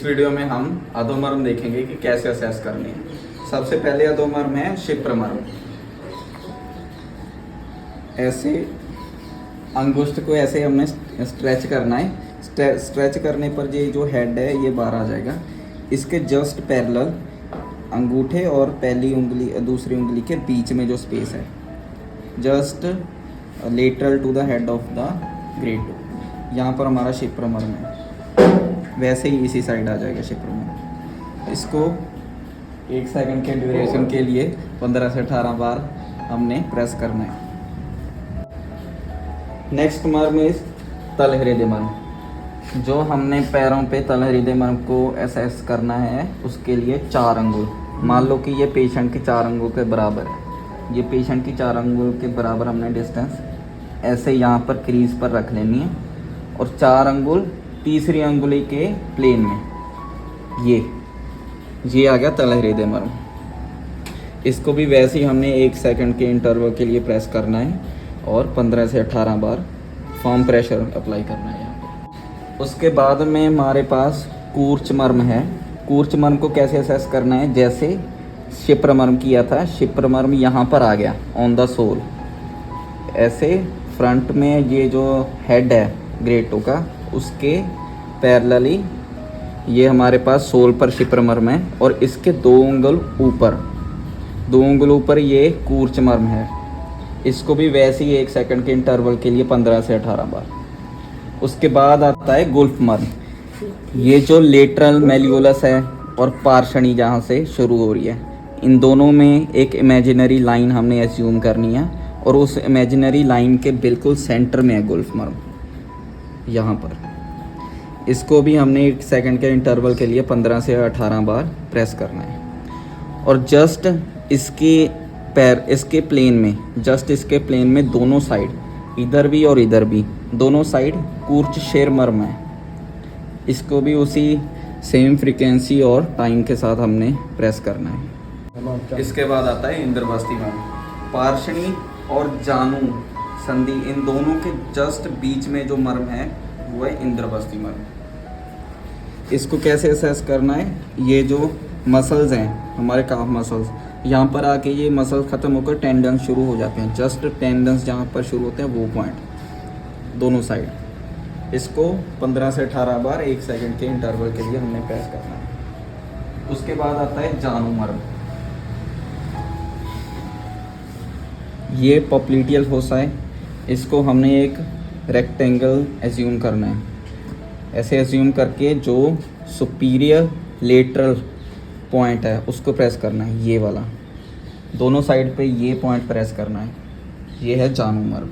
इस वीडियो में हम अधोमर्म देखेंगे कि कैसे असेस करनी है। सबसे पहले अधोमर्म है शिप्रमर्म। ऐसे अंगुष्ठ को ऐसे हमने स्ट्रेच करना है। स्ट्रेच करने पर ये जो हेड है ये बाहर आ जाएगा। इसके जस्ट पैरेलल अंगूठे और पहली उंगली दूसरी उंगली के बीच में जो स्पेस है, just lateral to the head of the great toe, यहाँ पर हमारा शिप्रमर्म है। वैसे ही इसी साइड आ जाएगा शिप्रमर्म। इसको 1 सेकंड के ड्यूरेशन के लिए 15 से 18 बार हमने प्रेस करना है। नेक्स्ट मर्म इज तल हृदय मर्म। जो हमने पैरों पे तल हृदय मर्म को असेस करना है उसके लिए 4 अंगुल, मान लो कि ये पेशेंट के 4 अंगुल के बराबर है। ये पेशेंट की 4 अंगुल के बराबर हमने डिस्टेंस ऐसे यहाँ पर क्रीज पर रख लेनी है और 4 अंगुल तीसरी अंगुली के प्लेन में ये आ गया तल हृदय मर्म। इसको भी वैसे ही हमने 1 सेकंड के इंटरवल के लिए प्रेस करना है और 15 से 18 बार फर्म प्रेशर अप्लाई करना है यहाँ पर। उसके बाद में हमारे पास कूर्च मर्म है। कूर्च मर्म को कैसे असेस करना है, जैसे शिप्रमर्म किया था, शिप्रमर्म यहाँ पर आ गया ऑन द सोल। ऐसे फ्रंट में ये जो हेड है ग्रेट टो का, उसके पैरेलली ये हमारे पास सोल पर शिप्रमर्म है और इसके 2 उंगल ऊपर ये कूर्च मर्म है। इसको भी वैसे ही 1 सेकंड के इंटरवल के लिए 15 से 18 बार। उसके बाद आता है गुल्फ मर्म। ये जो लेटरल मेल्यूलस है और पार्षणी जहाँ से शुरू हो रही है, इन दोनों में एक इमेजिनरी लाइन हमने एज्यूम करनी है और उस इमेजिनरी लाइन के बिल्कुल सेंटर में है गुल्फ मर्म, यहाँ पर। इसको भी हमने 1 सेकंड के इंटरवल के लिए 15 से 18 बार प्रेस करना है और जस्ट इसके प्लेन में दोनों साइड, इधर भी और इधर भी, दोनों साइड कूर्च शेर मर्म है। इसको भी उसी सेम फ्रीक्वेंसी और टाइम के साथ हमने प्रेस करना है। इसके बाद आता है इंद्रवस्ती मर्म। पार्षणी और जानू संधि, इन दोनों के जस्ट बीच में जो मर्म है वो है इंद्रवस्ती मर्म। इसको कैसे असेस करना है, ये जो मसल्स हैं हमारे काफ मसल्स, यहाँ पर आके ये मसल्स ख़त्म होकर टेंडन्स शुरू हो जाते हैं। जस्ट टेंडन्स जहाँ पर शुरू होते हैं वो पॉइंट दोनों साइड। इसको 15 से 18 बार 1 सेकंड के इंटरवल के लिए हमने प्रेस करना है। उसके बाद आता है जानू मर्म। ये पॉप्लिटियल फोसा है। इसको हमने एक रेक्टेंगल एज्यूम करना है। ऐसे एज्यूम करके जो सुपीरियर लेटरल पॉइंट है उसको प्रेस करना है, ये वाला। दोनों साइड पे ये पॉइंट प्रेस करना है। ये है जानू मर्म।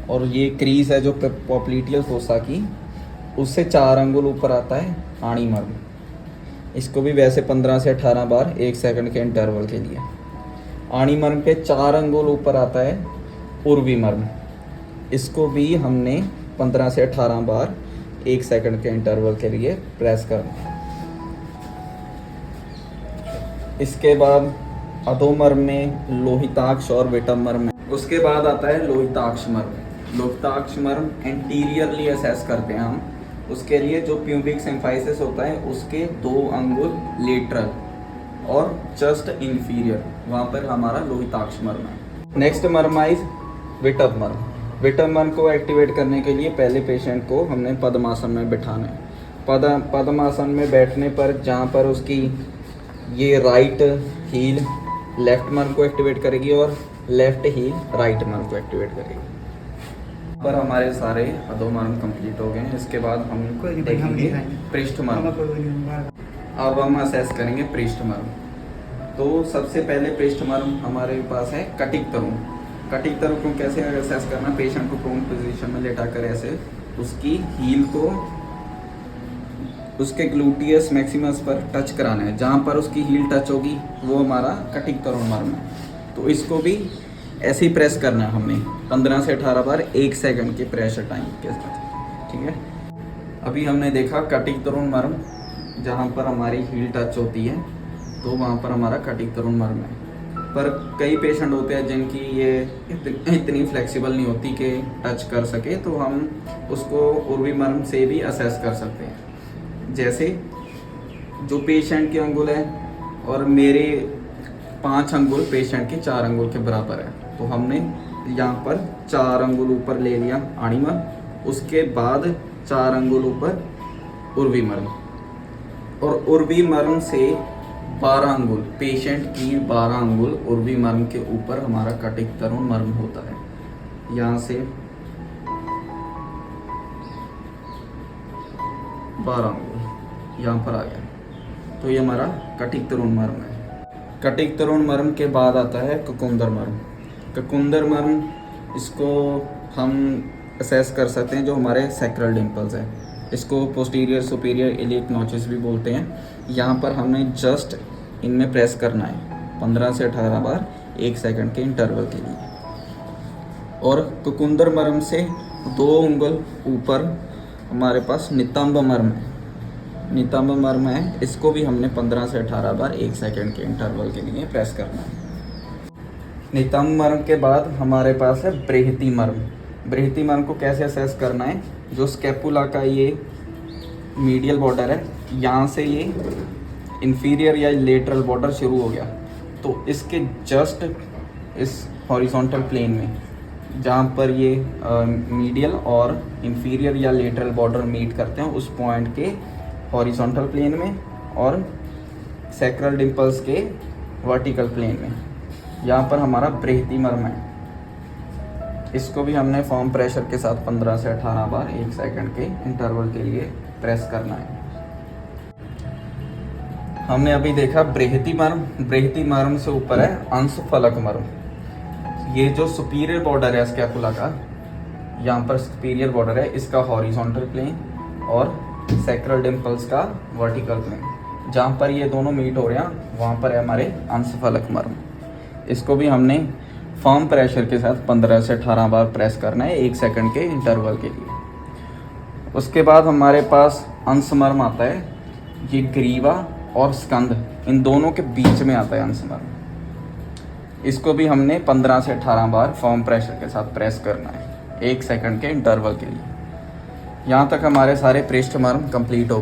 और ये क्रीज है जो पॉप्लिटियल फोसा की, उससे 4 अंगुल ऊपर आता है आणी मर्म। इसको भी वैसे 15 से 18 बार 1 सेकंड के इंटरवल के लिए। आणी मर्म पे 4 अंगुल ऊपर आता है उर्वी मर्म। इसको भी हमने 15 से 18 बार 1 सेकंड के इंटरवल के लिए प्रेस करना है। इसके बाद अधोमर्म में लोहिताक्ष और विटम मर्म है। उसके बाद आता है लोहिताक्ष मर्म। लोहिताक्ष मर्म एंटीरियरली असेस करते हैं हम। उसके लिए जो प्यूबिक सिम्फाइसिस होता है उसके 2 अंगुल लेटरल और जस्ट इंफीरियर, वहाँ पर हमारा लोहिताक्ष मर्म है। नेक्स्ट मर्म इज विटम मर्म। विटम मर्म को एक्टिवेट करने के लिए पहले पेशेंट को हमने पद्मासन में बिठाना है। पद्मासन में बैठने पर जहाँ पर उसकी ये राइट हील लेफ्ट मर्म को एक्टिवेट करेगी और लेफ्ट हील राइट मर्म को एक्टिवेट करेगी। पर हमारे सारे अधोमर्म कंप्लीट हो गए हैं। इसके बाद हम देखेंगे पृष्ठ मर्म। अब हम असेस करेंगे पृष्ठ मर्म। तो सबसे पहले पृष्ठ मर्म हमारे पास है कटिक तरुण। कटिक तरुण को कैसे असेस करना, पेशेंट को प्रोन पोजीशन में लेटाकर ऐसे उसकी हील को उसके ग्लूटियस मैक्सिमस पर टच कराना है। जहाँ पर उसकी हील टच होगी वो हमारा कटिक तरुण मर्म है। तो इसको भी ऐसे ही प्रेस करना है हमने 15 से 18 बार 1 सेकंड के प्रेशर टाइम के साथ, ठीक है। अभी हमने देखा कटिक तरुण मर्म, जहाँ पर हमारी हील टच होती है तो वहाँ पर हमारा कटिक तरुण मर्म है। पर कई पेशेंट होते हैं जिनकी ये इतनी फ्लेक्सिबल नहीं होती कि टच कर सके, तो हम उसको उर्वी मर्म से भी असेस कर सकते हैं। जैसे जो पेशेंट के अंगुल है और मेरे 5 अंगुल पेशेंट के 4 अंगुल के बराबर है, तो हमने यहाँ पर 4 अंगुल ऊपर ले लिया आणिमर्म, उसके बाद 4 अंगुल ऊपर उर्वी मर्म, और उर्वी मर्म से 12 अंगुल पेशेंट की 12 अंगुल उर्वी मर्म के ऊपर हमारा कटिक तरुण मर्म होता है। यहाँ से 12 अंगुल यहाँ पर आ गया, तो ये हमारा कटिक तरुण मर्म है। कटिक तरुण मर्म के बाद आता है ककुंदर मर्म। ककुंदर मर्म, इसको हम असेस कर सकते हैं जो हमारे सैक्रल डिम्पल्स है, इसको पोस्टीरियर सुपीरियर इलियक नॉचेस भी बोलते हैं। यहाँ पर हमें जस्ट इनमें प्रेस करना है 15 से 18 बार 1 सेकंड के इंटरवल के लिए। और ककुंदर मर्म से 2 उंगल ऊपर हमारे पास नितंब मर्म है। नितंब मर्म है, इसको भी हमने 15 से 18 बार 1 सेकंड के इंटरवल के लिए प्रेस करना है। नितंब मर्म के बाद हमारे पास है बृहति मर्म। बृहति मर्म को कैसे असेस करना है, जो स्कैपुला का ये मीडियल बॉर्डर है, यहाँ से ये इंफीरियर या लेटरल बॉर्डर शुरू हो गया, तो इसके जस्ट इस हॉरिजॉन्टल प्लेन में जहाँ पर ये मीडियल और इंफीरियर या लेटरल बॉर्डर मीट करते हैं, उस पॉइंट के हॉरिजॉन्टल प्लेन में और सैक्रल डिम्पल्स के वर्टिकल प्लेन में, यहाँ पर हमारा बृहति मर्म है। इसको भी हमने फॉर्म प्रेशर के साथ 15 से 18 बार 1 सेकंड के इंटरवल के लिए प्रेस करना है। हमने अभी देखा बृहति मर्म। बृहति मर्म से ऊपर है अंशफलक मर्म। ये जो सुपीरियर बॉर्डर है स्कैपुला का, यहाँ पर सुपीरियर बॉर्डर है, इसका हॉरिजॉन्टल प्लेन और सैक्रल डिम्पल्स का वर्टिकल प्लेन, जहाँ पर ये दोनों मीट हो रहे हैं वहाँ पर है हमारे अंशफलक मर्म। इसको भी हमने फर्म प्रेशर के साथ 15 से 18 बार प्रेस करना है 1 सेकंड के इंटरवल के लिए। उसके बाद हमारे पास अंशमर्म आता है, ये ग्रीवा और स्कंद इन दोनों के बीच में आता है अंशमर्म। इसको भी हमने 15 से 18 बार फर्म प्रेशर के साथ प्रेस करना है 1 सेकंड के इंटरवल के लिए। यहाँ तक हमारे सारे पृष्ठमर्म कंप्लीट हो गए।